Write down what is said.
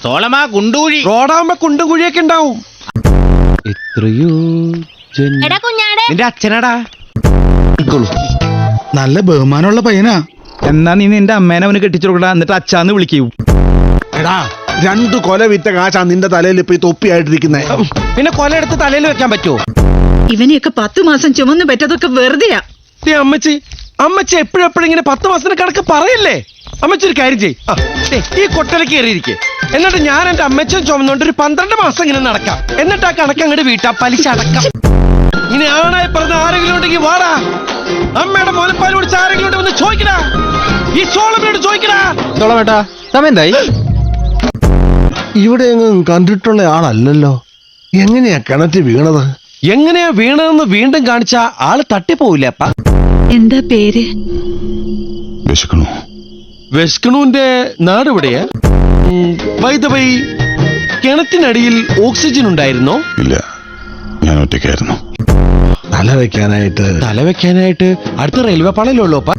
സോളമാ കുണ്ടുകുഴി. റോഡാകുമ്പോ കുണ്ടും കുഴിയൊക്കെ ഉണ്ടാവും. എത്രയോ എടാ കുഞ്ഞാടെ, നിന്റെ അച്ഛനാടാ. നല്ല ബഹുമാനമുള്ള പയ്യനാ. എന്നാ നീ നിന്റെ അമ്മേനെ അവന് കെട്ടിച്ചു കൊടുക്കടാ, എന്നിട്ട് അച്ഛാന്ന് വിളിക്കൂ. എടാ 2 കൊല വിറ്റ കാശാ നിന്റെ തലയിൽ ഇപ്പൊ ഈ തൊപ്പിയായിട്ടിരിക്കുന്നേ. പിന്നെ കൊല എടുത്ത് തലയിൽ വെക്കാൻ പറ്റുമോ? ഇവനെയൊക്കെ 10 മാസം ചുമന്ന് പറ്റതൊക്കെ വെറുതെയാ. അമ്മച്ചി എപ്പോഴും ഇങ്ങനെ 10 മാസത്തിന് കണക്ക് പറയില്ലേ? അമ്മച്ചി ഒരു കാര്യം ചെയ്, ഈ കൊട്ടലേക്ക് കയറിയിരിക്കെ. എന്നിട്ട് ഞാൻ എന്റെ അമ്മച്ചും ചുമന്നുകൊണ്ട് ഒരു 12 മാസം ഇങ്ങനെ നടക്കാം. എന്നിട്ട് ആ കണക്ക് അങ്ങോട്ട് വീട്ടാ പലിശ അടക്കാം. ഇനി ആണായി പറഞ്ഞ ആരെങ്കിലും ഉണ്ടെങ്കിൽ വാടാ, അമ്മയുടെ മുലപ്പാൽ കുടിച്ച ആരെങ്കിലും ഉണ്ടെന്ന് ചോദിക്കടാ. ഈ സോളമയോട് ചോദിക്കടാ. സോളമേട്ടാ സമയം എന്തായി? ഇവിടെ എങ്ങും കണ്ടിട്ടുള്ള ആളല്ലല്ലോ. എങ്ങനെയാ കിണറ്റ് വീണത്? എങ്ങനെയാ വീണതെന്ന് വീണ്ടും കാണിച്ച ആള് തട്ടിപ്പോവില്ലേ അപ്പ? എന്താ പേര്? വെസ്കണുവിന്റെ നാട് എവിടെയാ? വൈദവൈ കിണറ്റിനടിയിൽ ഓക്സിജൻ ഉണ്ടായിരുന്നോ? ഇല്ല, ഞാൻ ഒറ്റയ്ക്കായിരുന്നു. തല വെക്കാനായിട്ട് അടുത്ത റെയിൽവേ പാളയിലുള്ളൂ അപ്പ.